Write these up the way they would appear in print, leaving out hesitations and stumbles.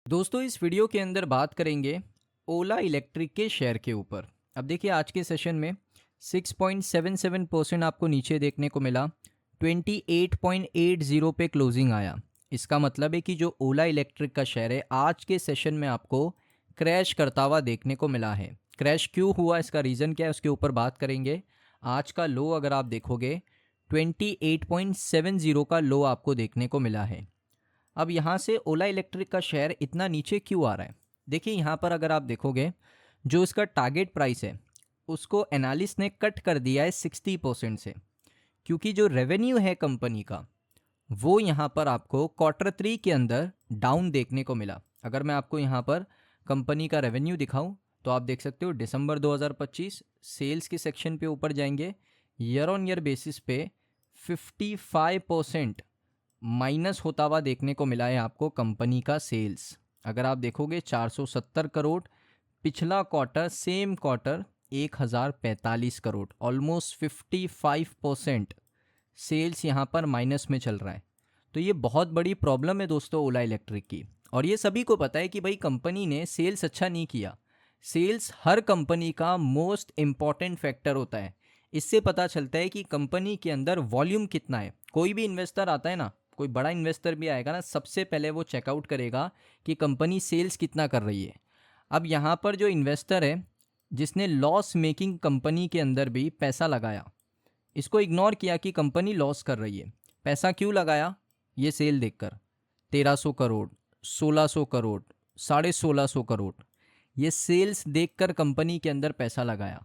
दोस्तों इस वीडियो के अंदर बात करेंगे ओला इलेक्ट्रिक के शेयर के ऊपर। अब देखिए आज के सेशन में 6.77% आपको नीचे देखने को मिला, 28.80 पे क्लोजिंग आया। इसका मतलब है कि जो ओला इलेक्ट्रिक का शेयर है आज के सेशन में आपको क्रैश करता हुआ देखने को मिला है। क्रैश क्यों हुआ, इसका रीज़न क्या है, उसके ऊपर बात करेंगे। आज का लो अगर आप देखोगे 28.70 का लो आपको देखने को मिला है। अब यहाँ से ओला इलेक्ट्रिक का शेयर इतना नीचे क्यों आ रहा है? देखिए यहाँ पर अगर आप देखोगे जो इसका टारगेट प्राइस है उसको एनालिस्ट ने कट कर दिया है 60% से, क्योंकि जो रेवेन्यू है कंपनी का वो यहाँ पर आपको Q3 के अंदर डाउन देखने को मिला। अगर मैं आपको यहाँ पर कंपनी का रेवेन्यू दिखाऊं तो आप देख सकते हो दिसंबर 2025 सेल्स के सेक्शन पे ऊपर जाएंगे, ईयर ऑन ईयर बेसिस पे 55% माइनस होता हुआ देखने को मिला है आपको कंपनी का सेल्स। अगर आप देखोगे 470 करोड़, पिछला quarter same quarter 1045 crore, almost 55% sales यहाँ पर माइनस में चल रहा है। तो ये बहुत बड़ी प्रॉब्लम है दोस्तों ओला इलेक्ट्रिक की, और ये सभी को पता है कि भाई कंपनी ने सेल्स अच्छा नहीं किया। सेल्स हर कंपनी का मोस्ट इम्पॉर्टेंट फैक्टर होता है। इससे पता चलता है कि कंपनी के अंदर वॉल्यूम कितना है। कोई भी इन्वेस्टर आता है ना, कोई बड़ा इन्वेस्टर भी आएगा ना, सबसे पहले वो चेकआउट करेगा कि कंपनी सेल्स कितना कर रही है। अब यहाँ पर जो इन्वेस्टर है जिसने लॉस मेकिंग कंपनी के अंदर भी पैसा लगाया, इसको इग्नोर किया कि कंपनी लॉस कर रही है। पैसा क्यों लगाया? ये सेल देखकर 1300 करोड़, 1600 करोड़, 1650 करोड़, ये सेल्स देखकर कंपनी के अंदर पैसा लगाया।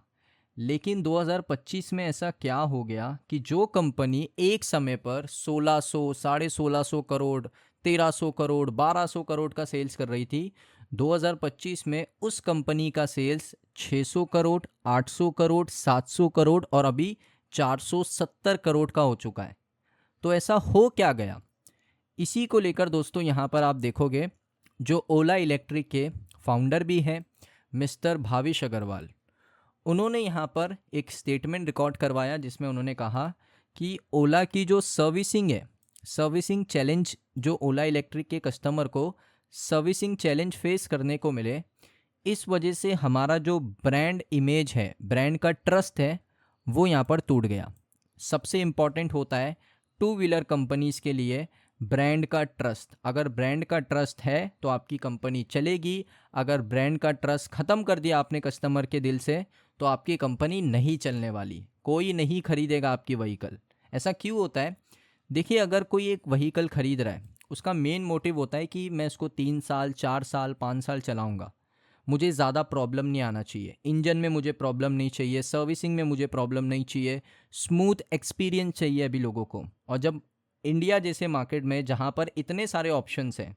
लेकिन 2025 में ऐसा क्या हो गया कि जो कंपनी एक समय पर 1600, 1650 करोड़, 1300 करोड़, 1200 करोड़ का सेल्स कर रही थी, 2025 में उस कंपनी का सेल्स 600 करोड़, 800 करोड़, 700 करोड़ और अभी 470 करोड़ का हो चुका है। तो ऐसा हो क्या गया? इसी को लेकर दोस्तों यहाँ पर आप देखोगे जो ओला इलेक्ट्रिक के फाउंडर भी हैं मिस्टर भाविश अग्रवाल, उन्होंने यहाँ पर एक स्टेटमेंट रिकॉर्ड करवाया जिसमें उन्होंने कहा कि ओला की जो सर्विसिंग है, सर्विसिंग चैलेंज, जो ओला इलेक्ट्रिक के कस्टमर को सर्विसिंग चैलेंज फेस करने को मिले, इस वजह से हमारा जो ब्रांड इमेज है, ब्रांड का ट्रस्ट है, वो यहाँ पर टूट गया। सबसे इम्पॉर्टेंट होता है टू व्हीलर कंपनीज़ के लिए ब्रांड का ट्रस्ट। अगर ब्रांड का ट्रस्ट है तो आपकी कंपनी चलेगी। अगर ब्रांड का ट्रस्ट ख़त्म कर दिया आपने कस्टमर के दिल से तो आपकी कंपनी नहीं चलने वाली, कोई नहीं खरीदेगा आपकी व्हीकल। ऐसा क्यों होता है? देखिए अगर कोई एक व्हीकल खरीद रहा है, उसका मेन मोटिव होता है कि मैं इसको 3 साल, 4 साल, 5 साल चलाऊँगा, मुझे ज़्यादा प्रॉब्लम नहीं आना चाहिए, इंजन में मुझे प्रॉब्लम नहीं चाहिए, सर्विसिंग में मुझे प्रॉब्लम नहीं चाहिए, स्मूथ एक्सपीरियंस चाहिए अभी लोगों को। और जब इंडिया जैसे मार्केट में जहाँ पर इतने सारे ऑप्शंस हैं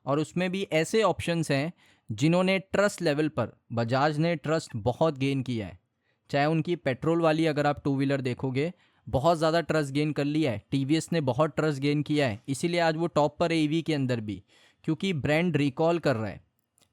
और उसमें भी ऐसे ऑप्शंस हैं जिन्होंने ट्रस्ट लेवल पर, बजाज ने ट्रस्ट बहुत गेन किया है। चाहे उनकी पेट्रोल वाली अगर आप टू व्हीलर देखोगे बहुत ज़्यादा ट्रस्ट गेन कर लिया है, टीवीएस ने बहुत ट्रस्ट गेन किया है, इसीलिए आज वो टॉप पर है ईवी के अंदर भी, क्योंकि ब्रांड रिकॉल कर रहा है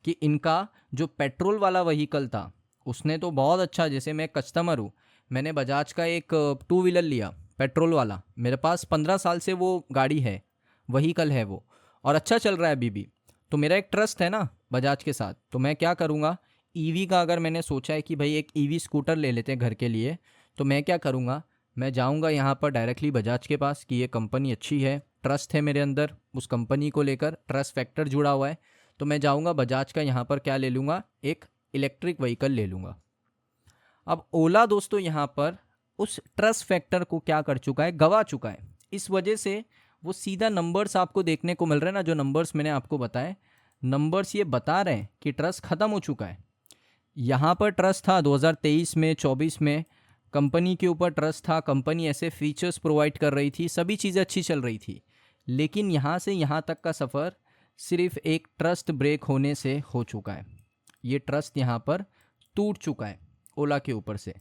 कि इनका जो पेट्रोल वाला व्हीकल था उसने तो बहुत अच्छा, जैसे मैं कस्टमर हूँ, मैंने बजाज का एक टू व्हीलर लिया पेट्रोल वाला, मेरे पास 15 साल से वो गाड़ी है, व्हीकल है वो, और अच्छा चल रहा है अभी भी। तो मेरा एक ट्रस्ट है ना बजाज के साथ, तो मैं क्या करूँगा, ईवी का अगर मैंने सोचा है कि भाई एक ईवी स्कूटर ले लेते हैं घर के लिए, तो मैं क्या करूँगा, मैं जाऊँगा यहाँ पर डायरेक्टली बजाज के पास कि ये कंपनी अच्छी है, ट्रस्ट है मेरे अंदर उस कंपनी को लेकर, ट्रस्ट फैक्टर जुड़ा हुआ है, तो मैं जाऊँगा बजाज का यहाँ पर क्या ले लूँगा, एक इलेक्ट्रिक व्हीकल ले लूँगा। अब ओला दोस्तों यहाँ पर उस ट्रस्ट फैक्टर को क्या कर चुका है, गवा चुका है। इस वजह से वो सीधा नंबर्स आपको देखने को मिल रहे हैं ना, जो नंबर्स मैंने आपको बताए, नंबर्स ये बता रहे हैं कि ट्रस्ट ख़त्म हो चुका है। यहाँ पर ट्रस्ट था 2023 में, 24 में कंपनी के ऊपर ट्रस्ट था, कंपनी ऐसे फीचर्स प्रोवाइड कर रही थी, सभी चीज़ें अच्छी चल रही थी। लेकिन यहाँ से यहाँ तक का सफ़र सिर्फ एक ट्रस्ट ब्रेक होने से हो चुका है। ये ट्रस्ट यहाँ पर टूट चुका है ओला के ऊपर से,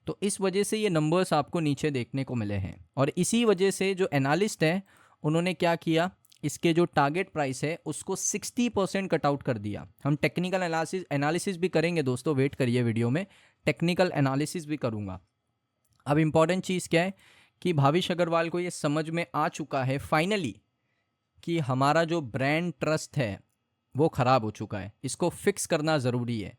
तो इस वजह से ये नंबर्स आपको नीचे देखने को मिले हैं। और इसी वजह से जो एनालिस्ट हैं उन्होंने क्या किया, इसके जो टारगेट प्राइस है उसको 60% कट आउट कर दिया। हम टेक्निकल एनालिसिस भी करेंगे दोस्तों, वेट करिए, वीडियो में टेक्निकल एनालिसिस भी करूँगा। अब इम्पॉर्टेंट चीज़ क्या है कि भाविश अग्रवाल को ये समझ में आ चुका है फाइनली कि हमारा जो ब्रांड ट्रस्ट है वो ख़राब हो चुका है, इसको फिक्स करना ज़रूरी है।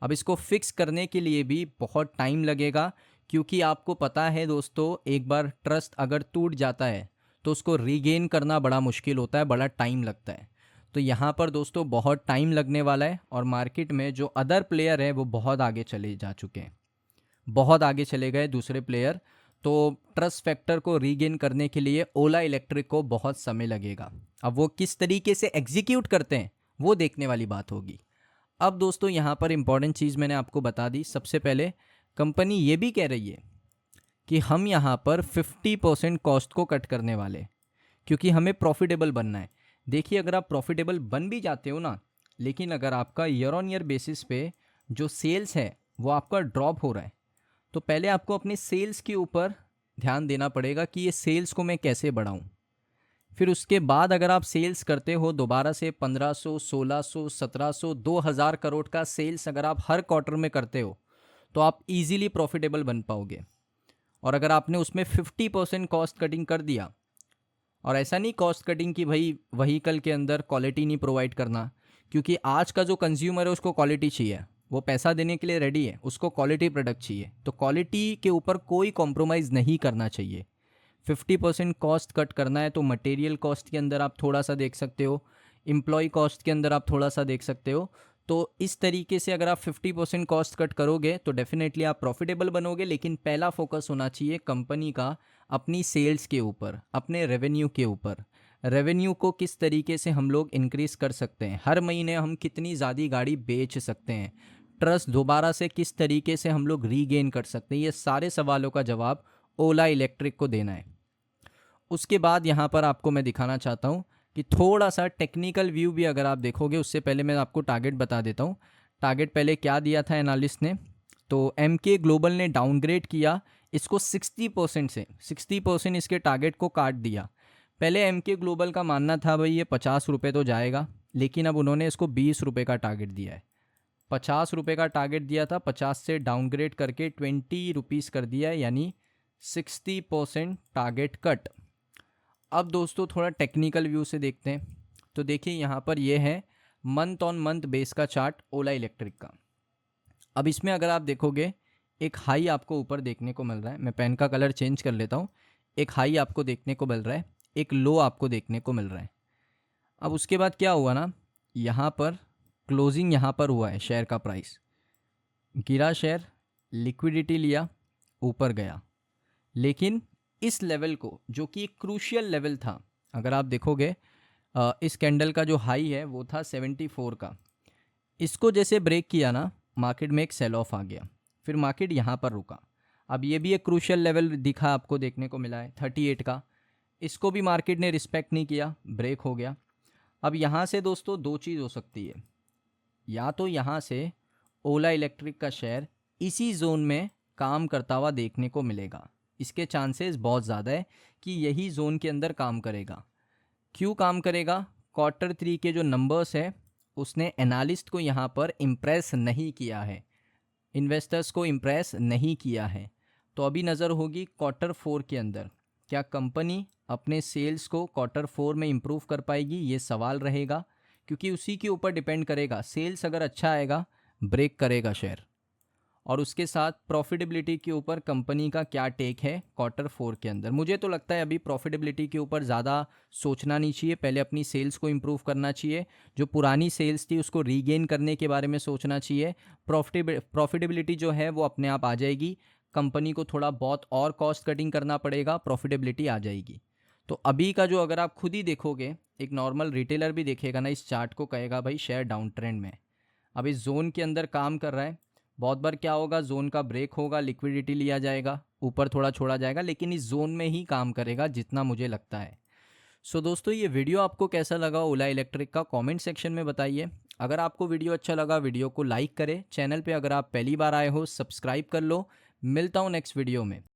अब इसको फिक्स करने के लिए भी बहुत टाइम लगेगा, क्योंकि आपको पता है दोस्तों, एक बार ट्रस्ट अगर टूट जाता है तो उसको रीगेन करना बड़ा मुश्किल होता है, बड़ा टाइम लगता है। तो यहाँ पर दोस्तों बहुत टाइम लगने वाला है, और मार्केट में जो अदर प्लेयर है वो बहुत आगे चले जा चुके हैं, बहुत आगे चले गए दूसरे प्लेयर। तो ट्रस्ट फैक्टर को रीगेन करने के लिए ओला इलेक्ट्रिक को बहुत समय लगेगा। अब वो किस तरीके से एग्जीक्यूट करते हैं वो देखने वाली बात होगी। अब दोस्तों यहाँ पर इंपॉर्टेंट चीज़ मैंने आपको बता दी। सबसे पहले कंपनी ये भी कह रही है कि हम यहाँ पर 50% कॉस्ट को कट करने वाले हैं, क्योंकि हमें प्रॉफिटेबल बनना है। देखिए, अगर आप प्रॉफिटेबल बन भी जाते हो ना, लेकिन अगर आपका ईयर ऑन ईयर बेसिस पे जो सेल्स है वो आपका ड्रॉप हो रहा है, तो पहले आपको अपने सेल्स के ऊपर ध्यान देना पड़ेगा कि ये सेल्स को मैं कैसे बढ़ाऊं। फिर उसके बाद अगर आप सेल्स करते हो दोबारा से 1500, 1600, 1700, 2000 करोड़ का सेल्स अगर आप हर क्वार्टर में करते हो तो आप इजीली प्रॉफिटेबल बन पाओगे। और अगर आपने उसमें 50% कॉस्ट कटिंग कर दिया, और ऐसा नहीं कॉस्ट कटिंग कि भाई व्हीकल के अंदर क्वालिटी नहीं प्रोवाइड करना, क्योंकि आज का जो कंज्यूमर है उसको क्वालिटी चाहिए, वो पैसा देने के लिए रेडी है, उसको क्वालिटी प्रोडक्ट चाहिए। तो क्वालिटी के ऊपर कोई कॉम्प्रोमाइज़ नहीं करना चाहिए। 50% कॉस्ट कट करना है तो मटेरियल कॉस्ट के अंदर आप थोड़ा सा देख सकते हो, एम्प्लॉय कॉस्ट के अंदर आप थोड़ा सा देख सकते हो। तो इस तरीके से अगर आप 50% कॉस्ट कट करोगे तो डेफिनेटली आप प्रॉफिटेबल बनोगे। लेकिन पहला फोकस होना चाहिए कंपनी का अपनी सेल्स के ऊपर, अपने रेवेन्यू के ऊपर। रेवेन्यू को किस तरीके से हम लोग इंक्रीज़ कर सकते हैं, हर महीने हम कितनी ज़्यादा गाड़ी बेच सकते हैं, ट्रस्ट दोबारा से किस तरीके से हम लोग रीगेन कर सकते हैं, ये सारे सवालों का जवाब ओला इलेक्ट्रिक को देना है। उसके बाद यहाँ पर आपको मैं दिखाना चाहता हूँ कि थोड़ा सा टेक्निकल व्यू भी अगर आप देखोगे, उससे पहले मैं आपको टारगेट बता देता हूँ। टारगेट पहले क्या दिया था एनालिस्ट ने, तो एमके ग्लोबल ने डाउनग्रेड किया इसको 60% से, 60% इसके टारगेट को काट दिया। पहले एमके ग्लोबल का मानना था भाई ये 50 रुपये तो जाएगा, लेकिन अब उन्होंने इसको 20 रुपये का टारगेट दिया है। 50 रुपये का टारगेट दिया था, 50 से डाउनग्रेड करके 20 रुपीज़ कर दिया है, यानी 60% टारगेट कट। अब दोस्तों थोड़ा टेक्निकल व्यू से देखते हैं। तो देखिए यहाँ पर ये है मंथ ऑन मंथ बेस का चार्ट ओला इलेक्ट्रिक का। अब इसमें अगर आप देखोगे एक हाई आपको ऊपर देखने को मिल रहा है, मैं पेन का कलर चेंज कर लेता हूँ। एक हाई आपको देखने को मिल रहा है, एक लो आपको देखने को मिल रहा है। अब उसके बाद क्या हुआ ना, यहाँ पर क्लोजिंग यहाँ पर हुआ है, शेयर का प्राइस गिरा, शेयर लिक्विडिटी लिया, ऊपर गया। लेकिन इस लेवल को, जो कि एक क्रूशियल लेवल था, अगर आप देखोगे इस कैंडल का जो हाई है वो था 74 का, इसको जैसे ब्रेक किया ना, मार्केट में एक सेल ऑफ आ गया, फिर मार्केट यहाँ पर रुका। अब ये भी एक क्रूशियल लेवल दिखा आपको देखने को मिला है 38 का, इसको भी मार्केट ने रिस्पेक्ट नहीं किया, ब्रेक हो गया। अब यहाँ से दोस्तों दो चीज़ हो सकती है, या तो यहाँ से ओला इलेक्ट्रिक का शेयर इसी जोन में काम करता हुआ देखने को मिलेगा, इसके चांसेस बहुत ज़्यादा है कि यही जोन के अंदर काम करेगा। क्यों काम करेगा, क्वार्टर 3 के जो नंबर्स है उसने एनालिस्ट को यहाँ पर इम्प्रेस नहीं किया है, इन्वेस्टर्स को इम्प्रेस नहीं किया है। तो अभी नज़र होगी क्वार्टर 4 के अंदर, क्या कंपनी अपने सेल्स को क्वार्टर 4 में इम्प्रूव कर पाएगी, ये सवाल रहेगा, क्योंकि उसी के ऊपर डिपेंड करेगा। सेल्स अगर अच्छा आएगा ब्रेक करेगा शेयर, और उसके साथ प्रॉफिटेबिलिटी के ऊपर कंपनी का क्या टेक है क्वार्टर 4 के अंदर। मुझे तो लगता है अभी प्रॉफिटेबिलिटी के ऊपर ज़्यादा सोचना नहीं चाहिए, पहले अपनी सेल्स को इम्प्रूव करना चाहिए, जो पुरानी सेल्स थी उसको रीगेन करने के बारे में सोचना चाहिए। प्रॉफिटेबिलिटी जो है वो अपने आप आ जाएगी, कंपनी को थोड़ा बहुत और कॉस्ट कटिंग करना पड़ेगा, प्रॉफिटेबिलिटी आ जाएगी। तो अभी का जो, अगर आप खुद ही देखोगे, एक नॉर्मल रिटेलर भी देखेगा ना इस चार्ट को, कहेगा भाई शेयर डाउन ट्रेंड में, अब इस जोन के अंदर काम कर रहा है। बहुत बार क्या होगा, जोन का ब्रेक होगा, लिक्विडिटी लिया जाएगा, ऊपर थोड़ा छोड़ा जाएगा, लेकिन इस जोन में ही काम करेगा जितना मुझे लगता है। सो दोस्तों ये वीडियो आपको कैसा लगा ओला इलेक्ट्रिक का, कमेंट सेक्शन में बताइए। अगर आपको वीडियो अच्छा लगा वीडियो को लाइक करें, चैनल पे अगर आप पहली बार आए हो सब्सक्राइब कर लो। मिलता हूँ नेक्स्ट वीडियो में।